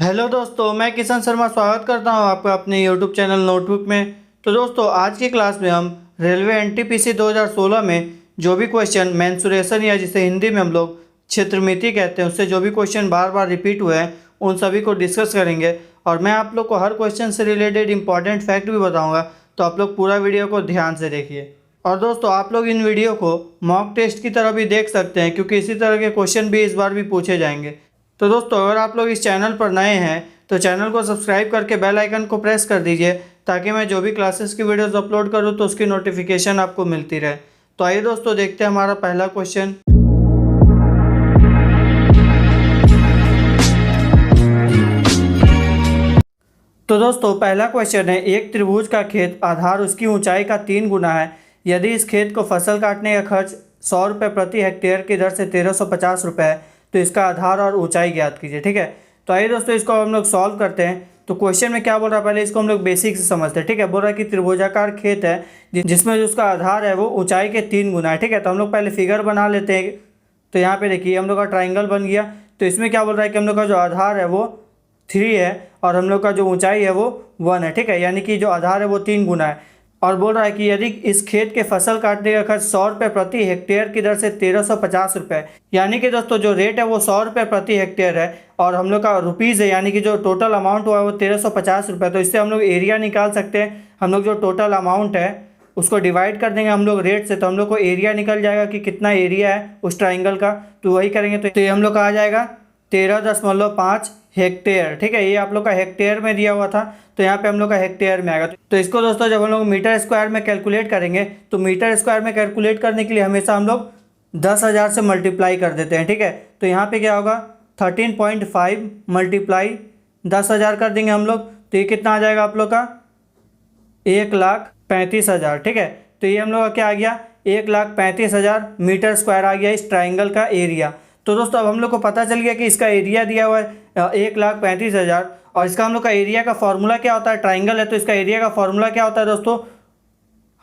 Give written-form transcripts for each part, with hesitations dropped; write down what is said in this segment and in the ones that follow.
Hello दोस्तों, मैं किशन शर्मा स्वागत करता हूं आपका अपने यूट्यूब चैनल नोटबुक में। तो दोस्तों, आज की क्लास में हम रेलवे एनटीपीसी 2016 में जो भी क्वेश्चन मेंसुरेशन या जिसे हिंदी में हम लोग क्षेत्रमिति कहते हैं उससे जो भी क्वेश्चन बार बार रिपीट हुए हैं उन सभी को डिस्कस करेंगे। और मैं आप लोग को हर क्वेश्चन से रिलेटेड इंपॉर्टेंट फैक्ट भी बताऊँगा, तो आप लोग पूरा वीडियो को ध्यान से देखिए। और दोस्तों, आप लोग इन वीडियो को मॉक टेस्ट की तरह भी देख सकते हैं, क्योंकि इसी तरह के क्वेश्चन भी इस बार भी पूछे जाएंगे। तो दोस्तों, अगर आप लोग इस चैनल पर नए हैं तो चैनल को सब्सक्राइब करके बेल आइकन को प्रेस कर दीजिए, ताकि मैं जो भी क्लासेस की वीडियोस अपलोड करूं तो उसकी नोटिफिकेशन आपको मिलती रहे। तो आइए दोस्तों, देखते हैं हमारा पहला क्वेश्चन। तो दोस्तों, पहला क्वेश्चन है, एक त्रिभुज का खेत आधार उसकी ऊंचाई का 3 गुना है। यदि इस खेत को फसल काटने का खर्च 100 रुपये प्रति हेक्टेयर की दर से 1350 रुपये है, तो इसका आधार और ऊंचाई ज्ञात कीजिए। ठीक है, तो आइए दोस्तों, इसको हम लोग सॉल्व करते हैं। तो क्वेश्चन में क्या बोल रहा है, पहले इसको हम लोग बेसिक से समझते हैं। ठीक है, बोल रहा है कि त्रिभुजाकार खेत है जिसमें जो उसका आधार है वो ऊंचाई के 3 गुना है। ठीक है, तो हम लोग पहले फिगर बना लेते हैं। तो यहाँ पे देखिए हम लोग का ट्राइंगल बन गया। तो इसमें क्या बोल रहा है कि हम लोग का जो आधार है वो 3 है और हम लोग का जो ऊंचाई है वो 1 है। ठीक है, यानी कि जो आधार है वो 3 गुना है। और बोल रहा है कि यदि इस खेत के फसल काटने का खर्च 100 रुपये प्रति हेक्टेयर की दर से 1350 रुपये, यानी कि दोस्तों जो रेट है वो 100 रुपये प्रति हेक्टेयर है और हम लोग का रुपीज़ है, यानी कि जो टोटल अमाउंट हुआ है वो 1350 रुपये। तो इससे हम लोग एरिया निकाल सकते हैं। हम लोग जो टोटल अमाउंट है उसको डिवाइड कर देंगे हम लोग रेट से, तो हम लोग को एरिया निकल जाएगा कि कितना एरिया है उस ट्राइंगल का। तो वही करेंगे तो ये हम लोग का आ जाएगा 13.5 हेक्टेयर। ठीक है, ये आप लोग का हेक्टेयर में दिया हुआ था, तो यहाँ पे हम लोग का हेक्टेयर में आएगा। तो इसको दोस्तों जब हम लोग मीटर स्क्वायर में कैलकुलेट करेंगे, तो मीटर स्क्वायर में कैलकुलेट करने के लिए हमेशा हम लोग 10,000 से मल्टीप्लाई कर देते हैं। ठीक है, तो यहाँ पे क्या होगा 13.5 मल्टीप्लाई 10,000 कर देंगे हम लोग, तो ये कितना आ जाएगा आप लोग का 1,35,000। ठीक है, तो ये हम लोग का क्या आ गया 1,35,000 मीटर स्क्वायर आ गया इस ट्राइंगल का एरिया। तो दोस्तों अब हम लोग को पता चल गया कि इसका एरिया दिया हुआ है 1,35,000 और इसका हम लोग का एरिया का फॉर्मूला क्या होता है, ट्राइंगल है तो इसका एरिया का फॉर्मूला क्या होता है दोस्तों,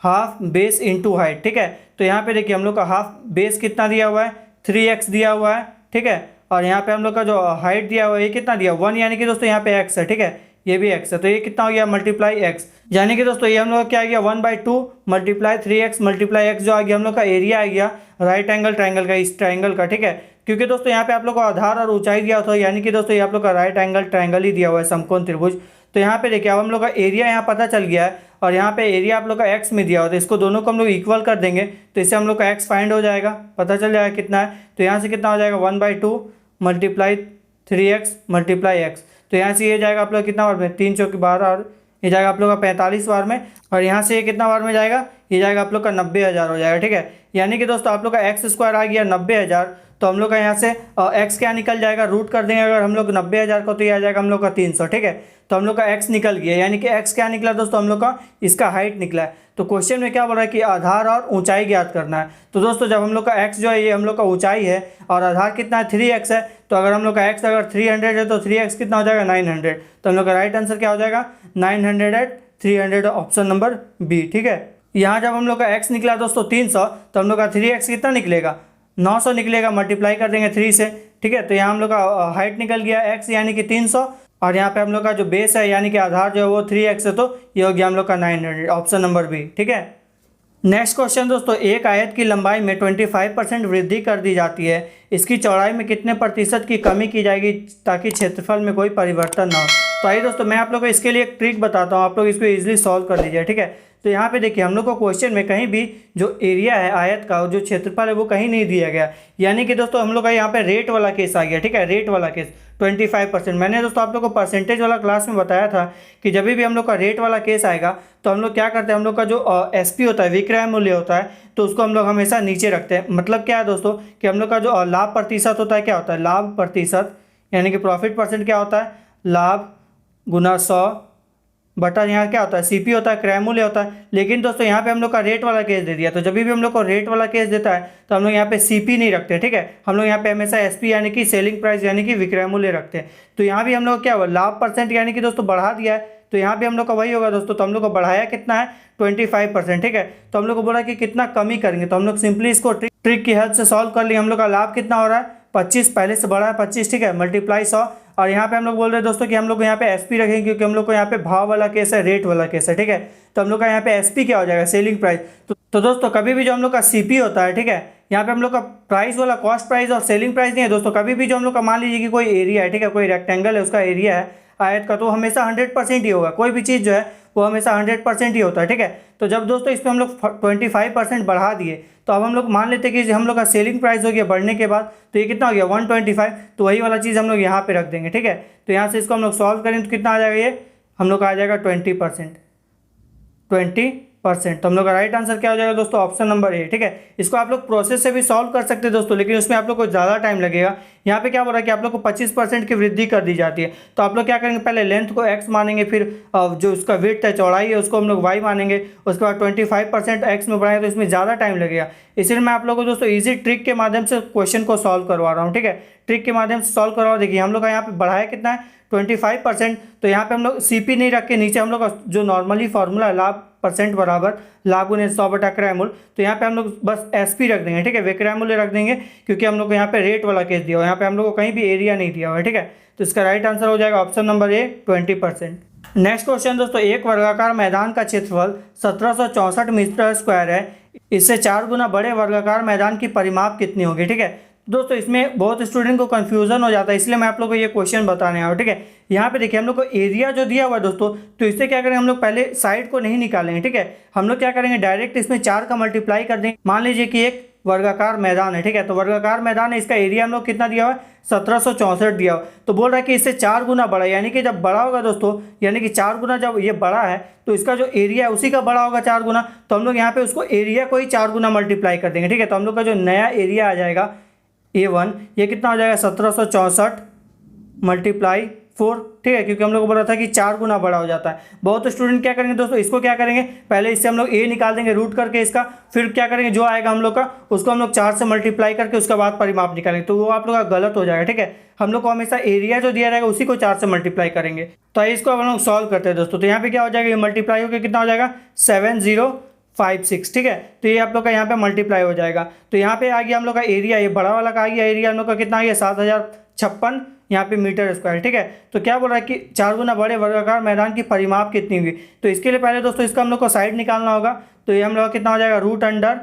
हाफ बेस इंटू हाइट। ठीक है, तो यहाँ पे देखिए हम लोग का हाफ बेस कितना दिया हुआ है 3x दिया हुआ है। ठीक है, और यहाँ पे हम लोग का जो हाइट दिया हुआ है ये कितना दिया 1, यानी कि दोस्तों यहाँ पे x है। ठीक है, ये भी x है, तो ये कितना हो गया मल्टीप्लाई x, यानी कि दोस्तों ये हम लोग का क्या आ गया 1/2 मल्टीप्लाई 3x मल्टीप्लाई x, जो आ गया हम लोग का एरिया आ गया राइट एंगल ट्राइंगल का, इस ट्राइंगल का। ठीक है, क्योंकि दोस्तों यहाँ पे आप लोग को आधार और ऊंचाई दिया होता है, यानी कि दोस्तों ये आप लोग का राइट एंगल ट्राइंगल ही दिया हुआ है, समकोण त्रिभुज। तो यहाँ पे देखिए अब हम लोग का एरिया यहाँ पता चल गया है और यहाँ पे एरिया आप लोग का x में दिया होता है, इसको दोनों को हम लोग इक्वल कर देंगे तो इससे हम लोग का x फाइंड हो जाएगा, पता चल जाएगा कितना है। तो यहाँ से कितना हो जाएगा 1/2 मल्टीप्लाई 3x मल्टीप्लाई x, तो यहाँ से ये जाएगा आप लोग कितना बार में 3 चौके 12 और ये जाएगा आप लोग का 45 बार में, और यहाँ से ये कितना बार में जाएगा, ये जाएगा आप लोग का 90,000 हो जाएगा। ठीक है, यानी कि दोस्तों आप लोग का एक्स स्क्वायर आ गया 90,000। तो हम लोग का यहाँ से एक्स क्या निकल जाएगा, रूट कर देंगे अगर हम लोग 90,000 को, तो ये आ जाएगा हम लोग का 300। ठीक है, तो हम लोग का एक्स निकल गया, यानी कि एक्स क्या निकला दोस्तों, हम लोग का इसका हाइट निकला है। तो क्वेश्चन में क्या बोल रहा है कि आधार और ऊंचाई ज्ञात करना है। तो दोस्तों जब हम लोग का एक्स जो है ये हम लोग का ऊंचाई है और आधार कितना है 3x है, तो अगर हम लोग का एक्स अगर 300 है तो 3x कितना हो जाएगा 900। तो हम लोग का राइट आंसर क्या हो जाएगा 900 एट 300, ऑप्शन नंबर बी। ठीक है, यहाँ जब हम लोग का x निकला दोस्तों 300, तो हम लोग का 3x कितना निकलेगा 900 निकलेगा, मल्टीप्लाई कर देंगे 3 से। ठीक है, तो यहाँ हम लोग का हाइट निकल गया x यानी कि 300 और यहाँ पे हम लोग का जो बेस है यानी कि आधार जो है वो 3x है, तो ये हो गया हम लोग का 900, ऑप्शन नंबर बी। ठीक है, नेक्स्ट क्वेश्चन दोस्तों, एक आयत की लंबाई में 25% वृद्धि कर दी जाती है, इसकी चौड़ाई में कितने प्रतिशत की कमी की जाएगी ताकि क्षेत्रफल में कोई परिवर्तन ना हो। तो आइए दोस्तों मैं आप लोग को इसके लिए एक ट्रिक बताता हूँ, आप लोग इसको इजीली सॉल्व कर लीजिए। ठीक है, तो यहाँ पे देखिए हम लोग को क्वेश्चन में कहीं भी जो एरिया है आयत का जो क्षेत्रफल है वो कहीं नहीं दिया गया, यानी कि दोस्तों हम लोग का यहाँ पे रेट वाला केस आ गया। ठीक है, रेट वाला केस 25%। मैंने दोस्तों आप लोग को परसेंटेज वाला क्लास में बताया था कि जब भी हम लोग का रेट वाला केस आएगा तो हम लोग क्या करते हैं, हम लोग का जो एसपी होता है विक्रय मूल्य होता है, तो उसको हम लोग हमेशा नीचे रखते हैं। मतलब क्या है दोस्तों कि हम लोग का जो लाभ प्रतिशत होता है, क्या होता है लाभ प्रतिशत, यानी कि प्रॉफिट परसेंट क्या होता है लाभ गुना 100 बटा यहाँ क्या होता है सीपी होता है, क्रय मूल्य होता है। लेकिन दोस्तों यहाँ पे हम लोग का रेट वाला केस दे दिया, तो जब भी हम लोग को रेट वाला केस देता है तो हम लोग यहाँ पे सीपी नहीं रखते। ठीक है, हम लोग यहाँ पे हमेशा एसपी यानी कि सेलिंग प्राइस यानी कि विक्रय मूल्य रखते हैं। तो यहाँ भी हम लोग क्या हुआ लाभ परसेंट यानी कि दोस्तों बढ़ा दिया है, तो यहाँ भी हम लोग का वही होगा दोस्तों। तो हम लोग को बढ़ाया कितना है 25%। ठीक है, तो हम लोग को बोला कि कितना कमी करेंगे, तो हम लोग सिंपली इसको ट्रिक की हेल्प से सॉल्व कर लिए। हम लोग का लाभ कितना हो रहा है 25, पहले से बढ़ा है 25। ठीक है, मल्टीप्लाई 100 और यहाँ पे हम लोग बोल रहे हैं दोस्तों कि हम लोग यहाँ पे एसपी रखेंगे, क्योंकि हम लोग को यहाँ पे भाव वाला केस है, रेट वाला केस है, ठीक है। तो हम लोग का यहाँ पे एसपी क्या हो जाएगा, सेलिंग प्राइस। तो दोस्तों कभी भी जो हम लोग का सीपी होता है, ठीक है, यहाँ पे हम लोग का प्राइस वाला कॉस्ट प्राइस और सेलिंग प्राइस नहीं है दोस्तों। कभी भी जो हम लोग का मान लीजिए कि कोई एरिया है, ठीक है, कोई रेक्टेंगल है, उसका एरिया है आयत का, तो हमेशा 100% ही होगा। कोई भी चीज़ जो है वो हमेशा 100% ही होता है, ठीक है। तो जब दोस्तों इसमें हम लोग 25% बढ़ा दिए, तो अब हम लोग मान लेते हैं कि हम लोग का सेलिंग प्राइस हो गया बढ़ने के बाद, तो ये कितना हो गया 125। तो वही वाला चीज़ हम लोग यहाँ पे रख देंगे, ठीक है। तो यहाँ से इसको हम लोग सॉल्व करें तो कितना आ जाएगा, ये हम लोग का आ जाएगा 20%। तो हम लोग का राइट आंसर क्या हो जाएगा दोस्तों, ऑप्शन नंबर ए, ठीक है। इसको आप लोग प्रोसेस से भी सॉल्व कर सकते हैं दोस्तों, लेकिन उसमें आप लोग को ज़्यादा टाइम लगेगा। यहाँ पे क्या बोल रहा है कि आप लोग को 25% की वृद्धि कर दी जाती है। तो आप लोग क्या करेंगे, पहले लेंथ को x मानेंगे, फिर जो उसका विड्थ है, चौड़ाई है, उसको हम लोग y मानेंगे, उसके बाद 25% x में बढ़ाएंगे, तो इसमें ज़्यादा टाइम लगेगा। इसलिए मैं आप लोगों को दोस्तों ईजी ट्रिक के माध्यम से क्वेश्चन को सॉल्व करवा रहा हूँ, ठीक है। ट्रिक के माध्यम से सॉल्व करवा। देखिए हम लोग का यहाँ पे बढ़ाया कितना है, 25%। तो यहाँ पे हम लोग सीपी नहीं रख के नीचे हम लोग का जो नॉर्मली फॉर्मूला है, लाभ परसेंट बराबर लाभ गुने 100 बटा क्रय मूल्य, तो यहाँ पे हम लोग बस एसपी रख देंगे, ठीक है, विक्रय मूल्य रख देंगे, क्योंकि हम लोग को यहाँ पे रेट वाला केस दिया हुआ है, यहाँ पे हम लोग को कहीं भी एरिया नहीं दिया हुआ है, ठीक है। तो इसका राइट आंसर हो जाएगा option number A 20%। Next question दोस्तों, एक वर्गाकार मैदान का क्षेत्रफल 1764 मीटर स्क्वायर है, इससे 4 गुना बड़े वर्गाकार मैदान की परिमाप कितनी होगी, ठीक है। दोस्तों इसमें बहुत स्टूडेंट को कंफ्यूजन हो जाता है, इसलिए मैं आप लोगों को ये क्वेश्चन बताने आया हूँ, ठीक है। यहाँ पे देखिए हम लोग को एरिया जो दिया हुआ है दोस्तों, तो इससे क्या करेंगे, हम लोग पहले साइड को नहीं निकालेंगे, ठीक है। हम लोग क्या करेंगे, डायरेक्ट इसमें 4 का मल्टीप्लाई कर देंगे। मान लीजिए कि एक वर्गाकार मैदान है, ठीक है, तो वर्गाकार मैदान है, इसका एरिया हम लोग कितना दिया हुआ है, 1764 दिया हुआ। तो बोल रहा है कि इससे 4 गुना बड़ा, यानी कि जब बड़ा होगा दोस्तों, यानी कि 4 गुना जब ये बड़ा है, तो इसका जो एरिया है उसी का बड़ा होगा 4 गुना। तो हम लोग यहाँ पे उसको एरिया को ही 4 गुना मल्टीप्लाई कर देंगे, ठीक है। तो हम लोग का जो नया एरिया आ जाएगा A1, ये कितना हो जाएगा 1764 मल्टीप्लाई 4, ठीक है, क्योंकि हम लोग को बोला था कि 4 गुना बड़ा हो जाता है। बहुत स्टूडेंट क्या करेंगे दोस्तों, इसको क्या करेंगे, पहले इससे हम लोग a निकाल देंगे रूट करके इसका, फिर क्या करेंगे, जो आएगा हम लोग का उसको हम लोग 4 से मल्टीप्लाई करके उसके बाद परिमाप निकालेंगे, तो वो आप लोग का गलत हो जाएगा, ठीक है। हम लोग को हमेशा एरिया जो दिया रहेगा उसी को 4 से मल्टीप्लाई करेंगे। तो इसको हम लोग सॉल्व करते हैं दोस्तों। तो यहाँ पे क्या हो जाएगा, ये मल्टीप्लाई होकर कितना हो जाएगा 7056, ठीक है। तो ये आप लोग का यहाँ पे मल्टीप्लाई हो जाएगा। तो यहाँ पे आ गया हम लोग का एरिया, ये बड़ा वाला का आ गया एरिया हम लोग का कितना आ गया 7056 यहाँ पे मीटर स्क्वायर, ठीक है। तो क्या बोल रहा है कि 4 गुना बड़े वर्गाकार मैदान की परिमाप कितनी होगी। तो इसके लिए पहले दोस्तों इसका हम लोग को साइड निकालना होगा। तो ये हम लोग का कितना हो जाएगा, रूट अंडर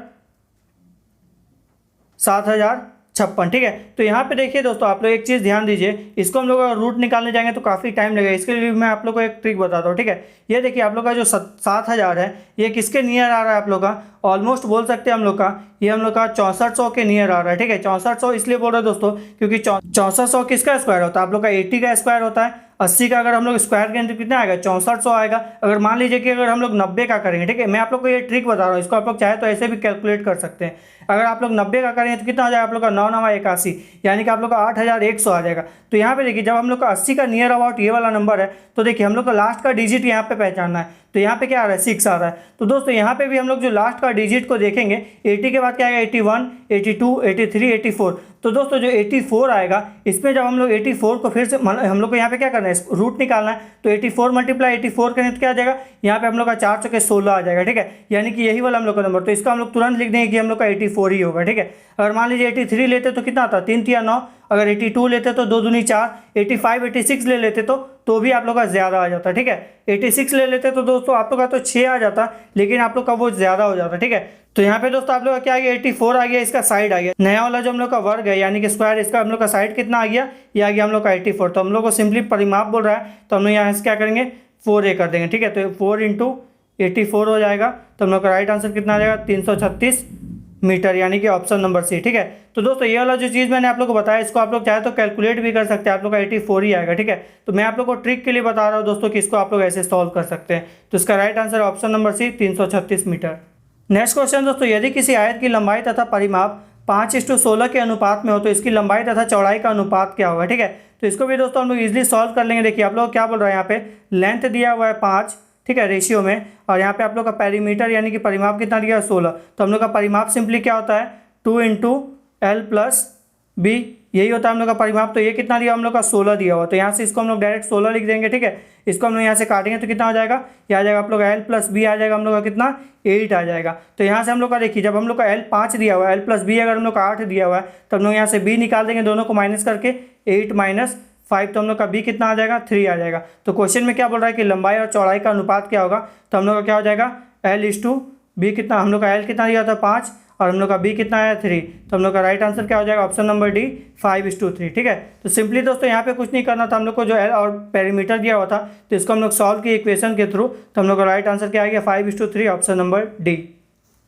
7056, ठीक है। तो यहाँ पे देखिए दोस्तों, आप लोग एक चीज़ ध्यान दीजिए, इसको हम लोग रूट निकालने जाएंगे तो काफ़ी टाइम लगेगा। इसके लिए मैं आप लोग को एक ट्रिक बताता हूँ, ठीक है। ये देखिए आप लोग का जो 7000 है, ये किसके नियर आ रहा है, आप लोग का ऑलमोस्ट बोल सकते हैं हम लोग का, ये हम लोग का 6400 के नियर आ रहा है, ठीक है। 6400 इसलिए बोल रहे हैं दोस्तों क्योंकि 6400 किसका स्क्वायर होता है, आप लोग का 80 का स्क्वायर होता है। 80 का अगर हम लोग स्क्वायर करें तो कितना आएगा 6400 आएगा। अगर मान लीजिए कि अगर हम लोग 90 का करेंगे, ठीक है, मैं आप लोग को ये ट्रिक बता रहा हूँ, इसको आप लोग चाहे तो ऐसे भी कैलकुलेट कर सकते हैं। अगर आप लोग 90 का करेंगे तो कितना आ जाएगा आप लोग का 9 9 81, यानी कि आप लोग का 8100 आ जाएगा। तो यहाँ पे देखिए जब हम लोग का 80 का नियर अबाउट ये वाला नंबर है, तो देखिए हम लोग का लास्ट का डिजिट यहाँ पे पहचानना है। तो यहाँ पे क्या आ रहा है 6 आ रहा है। तो दोस्तों यहाँ पे भी हम लोग जो लास्ट का डिजिट को देखेंगे, 80 के बाद क्या आएगा 81, 82, 83, 84। तो दोस्तों जो 84 आएगा, इसमें जब हम लोग 84 को फिर से हम लोग को यहाँ पे क्या करना है, रूट निकालना है। तो 84 मल्टीप्लाई 84 करें तो क्या आ जाएगा, यहाँ पे हम लोग का 4 चौके 16 आ जाएगा, ठीक है, यानी कि यही वाला हम लोग का नंबर। तो इसका हम लोग तुरंत लिख देंगे कि हम लोग का 84 ही होगा, ठीक है। अगर मान लीजिए 83 लेते तो कितना आता, 3 3 9, अगर 82 लेते तो 2 दूनी 4, 85 86 ले लेते तो भी आप लोग का ज़्यादा आ जाता, ठीक है। 86 ले लेते तो दोस्तों आप लोग का तो 6 आ जाता, लेकिन आप लोग का वो ज़्यादा हो जाता, ठीक है। तो यहाँ पे दोस्तों आप लोग का क्या आ गया 84 आ गया, इसका साइड आ गया नया वाला जो हम लोग का वर्ग है यानी कि स्क्वायर, इसका हम लोग का साइड कितना आ गया, ये आ गया हम लोग का 84। तो हम लोग को सिंपली परिमाप बोल रहा है, तो हम लोग यहाँ से क्या करेंगे 4a कर देंगे, ठीक है। तो 4 × 84 हो जाएगा। तो हम लोग का राइट आंसर कितना आ जाएगा 336 मीटर, यानी कि ऑप्शन नंबर सी, ठीक है। तो दोस्तों ये वाला जो चीज़ मैंने आप लोग को बताया, इसको आप लोग चाहे तो कैलकुलेट भी कर सकते हैं, आप लोग का 84 ही आएगा, ठीक है। तो मैं आप लोग को ट्रिक के लिए बता रहा हूँ दोस्तों कि इसको आप लोग ऐसे सॉल्व कर सकते हैं। तो इसका right answer option number C 336 metre. Next question दोस्तों, यदि किसी आयत की लंबाई तथा परिमाप 5:16 के अनुपात में हो तो इसकी लंबाई तथा चौड़ाई का अनुपात क्या होगा, ठीक है। तो इसको भी दोस्तों हम लोग इजीली सॉल्व कर लेंगे। देखिए आप लोग क्या बोल रहा है, यहाँ पे लेंथ दिया हुआ है 5, ठीक है, रेशियो में, और यहाँ पे आप लोग का पेरीमीटर यानी कि परिमाप कितना दिया है 16। तो हम लोग का परिमाप सिंपली क्या होता है 2 × L + B, यही होता है हम लोग का परिमाप। तो ये कितना दिया हम लोग का 16 दिया हुआ, तो यहाँ से इसको हम लोग डायरेक्ट 16 लिख देंगे, ठीक है। इसको हम लोग यहाँ से काटेंगे तो कितना हो जाएगा, ये आ जाएगा आप लोग का L + B आ जाएगा हम लोग का कितना 8 आ जाएगा। तो यहाँ से हम लोग का देखिए जब हम लोग का L 5 दिया हुआ है, L + B अगर हम लोग का 8 दिया हुआ है, तो हम लोग यहाँ से B निकाल देंगे, दोनों को माइनस करके 8 - 5, तो हम लोग का बी कितना आ जाएगा 3 आ जाएगा। तो क्वेश्चन में क्या बोल रहा है कि लंबाई और चौड़ाई का अनुपात क्या होगा, तो हम लोग का क्या हो जाएगा L/B कितना, हम लोग का L कितना दिया था 5 और हम लोग का B कितना आया 3, तो हम लोग का राइट आंसर क्या हो जाएगा ऑप्शन नंबर डी 5:3। ठीक है, तो सिंपली दोस्तों यहाँ पे कुछ नहीं करना था, हम लोग को जो L और पेरीमीटर दिया हुआ था तो इसको हम लोग सॉल्व किए इक्वेशन के थ्रू, तो हम लोग का राइट आंसर क्या आ गया 5:3 option number D.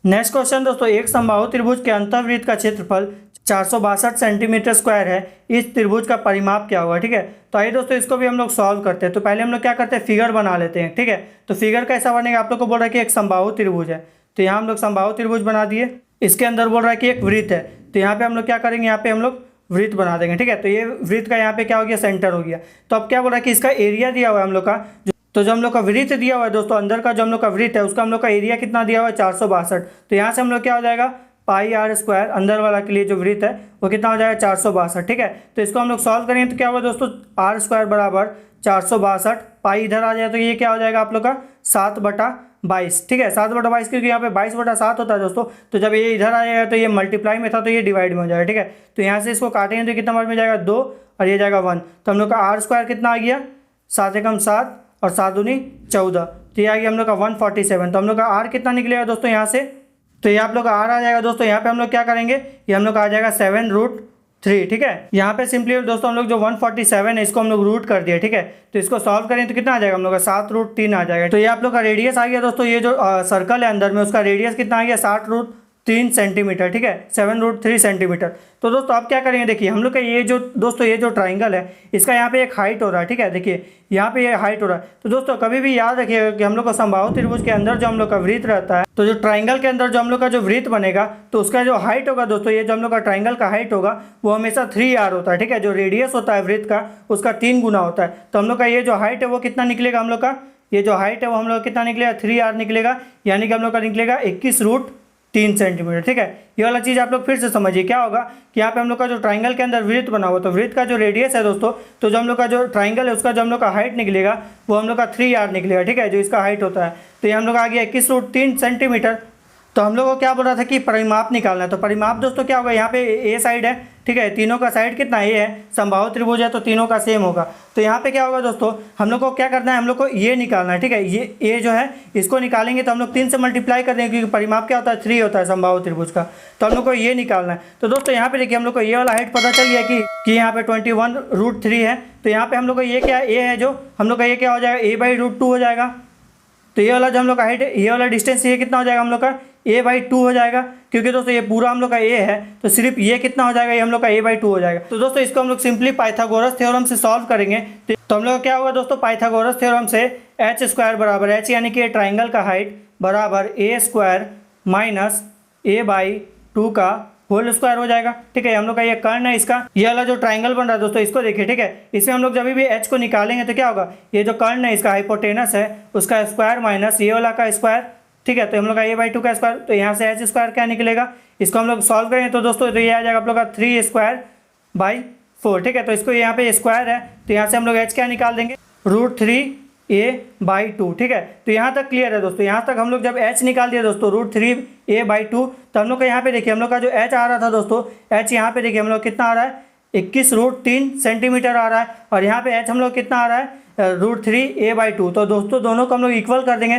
Next question दोस्तों, एक समबाहु त्रिभुज के अंतर्वृत्त का क्षेत्रफल 462 सेंटीमीटर स्क्वायर है, इस त्रिभुज का परिमाप क्या होगा। ठीक है, तो आइए दोस्तों इसको भी हम लोग सॉल्व करते हैं। तो पहले हम लोग क्या करते हैं, फिगर बना लेते हैं। ठीक है, तो फिगर कैसा बनेगा, आप लोग को बोल रहा है कि एक समबाहु त्रिभुज है, तो यहाँ हम लोग समबाहु त्रिभुज बना दिए। इसके अंदर बोल रहा है कि एक वृत्त है, तो यहाँ पे हम लोग क्या करेंगे, यहाँ पे हम लोग वृत्त बना देंगे। ठीक है, तो ये वृत्त का यहाँ पे क्या हो गया, सेंटर हो गया। तो अब क्या बोल रहा है कि इसका एरिया दिया हुआ है हम लोग का, तो जो हम लोग का वृत्त दिया हुआ है दोस्तों, अंदर का जो हम लोग का वृत्त है उसका हम लोग का एरिया कितना दिया हुआ है 462। तो यहाँ से हम लोग क्या हो जाएगा πr², अंदर वाला के लिए जो वृत्त है वो कितना हो जाएगा 462। ठीक है, तो इसको हम लोग सॉल्व करेंगे तो क्या होगा दोस्तों, r² बराबर 462, पाई इधर आ जाए तो ये क्या हो जाएगा आप लोग का 7/22। ठीक है, 7/22 क्योंकि यहाँ पे 22/7 होता है दोस्तों, तो जब ये इधर आ जाएगा तो ये मल्टीप्लाई में था तो ये डिवाइड में हो जाएगा। ठीक है, तो यहाँ से इसको काटेंगे तो कितना वर्ड में जाएगा 2 और ये जाएगा 1, तो हम लोग का r² कितना आ गया 7 एकम 7 और 7 दूनी 14, तो ये आ गया हम लोग का 147। तो हम लोग का r कितना निकलेगा दोस्तों यहाँ से, तो ये आप लोग का r आ जाएगा दोस्तों, यहाँ पे हम लोग क्या करेंगे, ये हम लोग का आ जाएगा 7√3। ठीक है, यहाँ पे सिंपली दोस्तों हम लोग जो 147 है इसको हम लोग रूट कर दिए। ठीक है, तो इसको सॉल्व करें तो कितना आ जाएगा हम लोग का 7√3 आ जाएगा। तो ये आप लोग का रेडियस आ गया दोस्तों, ये जो सर्कल है अंदर में उसका रेडियस कितना आ गया 7√3 सेंटीमीटर। ठीक है, 7√3 सेंटीमीटर। तो दोस्तों आप क्या करेंगे, देखिए हम लोग का ये जो दोस्तों ये जो ट्राइंगल है इसका यहाँ पे एक हाइट हो रहा है। ठीक है, देखिए यहाँ पे ये हाइट हो रहा है। तो दोस्तों कभी भी याद रखिएगा कि हम लोग का समबाहु त्रिभुज के अंदर जो हम लोग का वृत्त रहता है, तो जो ट्राइंगल के अंदर जो हम लोग का जो वृत्त बनेगा तो उसका जो हाइट होगा दोस्तों, ये जो हम लोग का ट्राइंगल का हाइट होगा वो हमेशा 3r होता है। ठीक है, जो रेडियस होता है वृत्त का उसका 3 गुना होता है। तो हम लोग का ये जो हाइट है वो कितना निकलेगा, हम लोग का ये जो हाइट है वो हम लोग कितना निकलेगा 3r निकलेगा, यानी कि हम लोग का निकलेगा 21√3 सेंटीमीटर। ठीक है, ये वाला चीज़ आप लोग फिर से समझिए, क्या होगा कि यहाँ पे हम लोग का जो ट्राइंगल के अंदर वृत्त बना हुआ, तो वृत्त का जो रेडियस है दोस्तों, तो जो हम लोग का जो ट्राइंगल है उसका जो हम लोग का हाइट निकलेगा वो हम लोग का 3r निकलेगा। ठीक है, जो इसका हाइट होता है, तो ये हम लोग आ गया 21√3 सेंटीमीटर। तो हम लोग को क्या बोल रहा था कि परिमाप निकालना है, तो परिमाप दोस्तों क्या होगा, यहाँ पे ए साइड है। ठीक है, तीनों का साइड कितना ए है, समबाहु त्रिभुज है तो तीनों का सेम होगा। तो यहाँ पे क्या होगा दोस्तों, हम लोग को क्या करना है, हम लोग को ये निकालना है। ठीक है, ये ए जो है इसको निकालेंगे तो हम लोग 3 से मल्टीप्लाई कर देंगे क्योंकि परिमाप क्या होता है 3 होता है समबाहु त्रिभुज का। तो हम लोग को ये निकालना है। तो दोस्तों यहाँ पे देखिए हम लोग को ये वाला हाइट पता चल गया कि यहाँ पे 21√3 है। तो यहाँ पे हम लोग को ये क्या ए है, जो हम लोग का ये क्या हो जाएगा a/√2 हो जाएगा। तो ये वाला जो हम लोग का हाइट है, ये वाला डिस्टेंस ये कितना हो जाएगा हम लोग का a/2 हो जाएगा, क्योंकि दोस्तों ये पूरा हम लोग का a है तो सिर्फ ये कितना हो जाएगा, ये हम लोग का a/2 हो जाएगा। तो दोस्तों इसको हम लोग सिंपली पाइथागोरस थ्योरम से सॉल्व करेंगे। तो हम लोग का क्या होगा दोस्तों, पाइथागोरस थ्योरम से h² बराबर h यानी कि ट्राइंगल का हाइट बराबर a² माइनस a/2 का होल स्क्वायर हो जाएगा। ठीक है, हम लोग का ये कर्ण है इसका, ये वाला जो ट्राइंगल बन रहा है दोस्तों इसको देखिए। ठीक है, इसमें हम लोग जब भी h को निकालेंगे तो क्या होगा, ये जो कर्ण है इसका हाइपोटेनस है उसका स्क्वायर माइनस ये वाला का स्क्वायर। ठीक है, तो हम लोग का a/2 का स्क्वायर, तो यहाँ से h² क्या निकलेगा, इसको हम लोग सॉल्व करेंगे तो दोस्तों तो ये आ जाएगा आप लोग का 3²/4। ठीक है, तो इसको यहाँ पे स्क्वायर है तो यहाँ से हम लोग h क्या निकाल देंगे √3a/2। ठीक है, तो यहाँ तक क्लियर है दोस्तों। यहाँ तक हम लोग जब h निकाल दिया दोस्तों √3a/2, तो हम लोग का यहाँ पे देखिए हम लोग का जो h आ रहा था दोस्तों, h यहाँ पे देखिए हम लोग कितना आ रहा है 21√3 सेंटीमीटर आ रहा है, और यहाँ पे h हम लोग कितना आ रहा है √3a/2। तो दोस्तों दोनों को हम लोग इक्वल कर देंगे,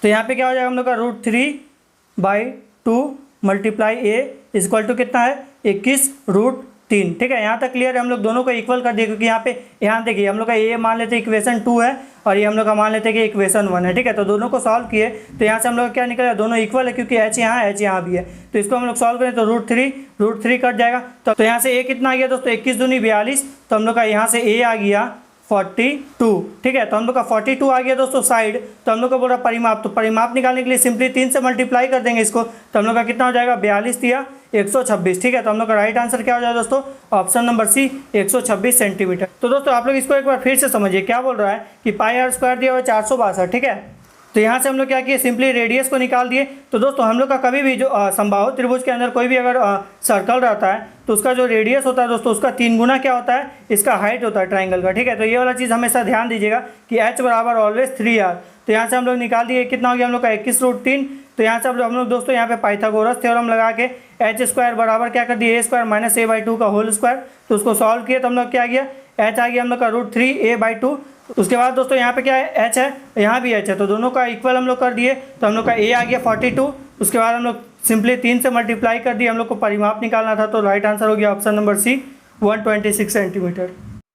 तो यहाँ पे क्या हो जाएगा हम लोग का √3/2 मल्टीप्लाई a इक्वल टू कितना है 21√3। ठीक है, यहाँ तक क्लियर है। हम लोग दोनों को इक्वल कर दिए क्योंकि यहाँ देखिए हम लोग का ये मान लेते हैं इक्वेशन 2 है और ये हम लोग का मान लेते हैं कि इक्वेशन 1 है। ठीक है, तो दोनों को सॉल्व किए तो यहाँ से हम लोग क्या निकलेगा, दोनों इक्वल है क्योंकि h यहाँ भी है। तो इसको हम लोग सॉल्व करें तो √3 कट जाएगा। तो यहाँ से a कितना आ गया दोस्तों 21 दूनी 42, तो हम लोग का यहाँ से a आ गया 42। ठीक है, तो हम लोग का 42 आ गया दोस्तों साइड। तो हम लोग का बोला परिमाप, तो परिमाप निकालने के लिए सिंपली 3 से मल्टीप्लाई कर देंगे इसको, तो हम लोग का कितना हो जाएगा 42 या 126। ठीक है, तो हम लोग का राइट आंसर क्या हो जाएगा दोस्तों, ऑप्शन नंबर सी 126 सेंटीमीटर। तो दोस्तों आप लोग इसको एक बार फिर से समझिए, क्या बोल रहा है कि πr² दिया हुआ 462। ठीक है, तो यहाँ से हम लोग क्या किए, सिंपली रेडियस को निकाल दिए। तो दोस्तों हम लोग का कभी भी जो समबाहु त्रिभुज के अंदर कोई भी अगर सर्कल रहता है तो उसका जो रेडियस होता है दोस्तों उसका 3 गुना क्या होता है, इसका हाइट होता है ट्राइंगल का। ठीक है, तो ये वाला चीज़ हमेशा ध्यान दीजिएगा कि h बराबर ऑलवेज 3r। तो यहाँ से हम लोग निकाल दिए कितना हो गया हम लोग का 21√3। तो यहाँ से हम लोग दोस्तों यहाँ पे पाइथागोरस थ्योरम लगा के h² बराबर क्या कर दिए a² माइनस a/2 का होल स्क्वायर। तो उसको सॉल्व किया तो हम लोग क्या आ गया एच आ गया हम लोग का √3a/2। उसके बाद दोस्तों यहाँ पे क्या है, एच है, यहाँ भी एच है, तो दोनों का इक्वल हम लोग कर दिए, तो हम लोग का ए आ गया 42। उसके बाद हम लोग सिंपली 3 से मल्टीप्लाई कर दिए, हम लोग को परिमाप निकालना था, तो राइट आंसर हो गया ऑप्शन नंबर सी 126 सेंटीमीटर।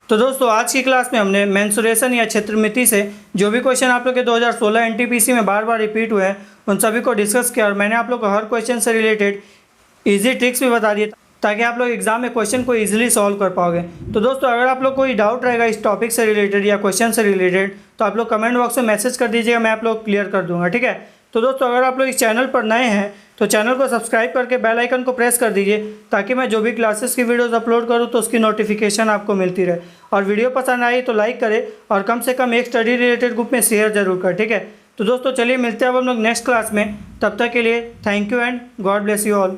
तो दोस्तों आज की क्लास में हमने मेंसुरेशन या क्षेत्रमिति से जो भी क्वेश्चन आप लोग के 2016 एनटीपीसी में बार बार रिपीट हुए हैं उन सभी को डिस्कस किया, और मैंने आप लोग को हर क्वेश्चन से रिलेटेड इजी ट्रिक्स भी बता दिए ताकि आप लोग एग्जाम में क्वेश्चन को इजीली सॉल्व कर पाओगे। तो दोस्तों अगर आप लोग कोई डाउट रहेगा इस टॉपिक से रिलेटेड या क्वेश्चन से रिलेटेड तो आप लोग कमेंट बॉक्स में मैसेज कर दीजिएगा, मैं आप लोग क्लियर कर दूंगा, ठीक है। तो दोस्तों अगर आप लोग इस चैनल पर नए हैं तो चैनल को सब्सक्राइब करके बेल आइकन को प्रेस कर दीजिए ताकि मैं जो भी क्लासेस की वीडियोस अपलोड करूं तो उसकी नोटिफिकेशन आपको मिलती रहे। और वीडियो पसंद आई तो लाइक करें और कम से कम एक स्टडी रिलेटेड ग्रुप में शेयर जरूर करें, ठीक है। तो दोस्तों चलिए मिलते हैं अब हम लोग नेक्स्ट क्लास में, तब तक के लिए thank you and God bless you all.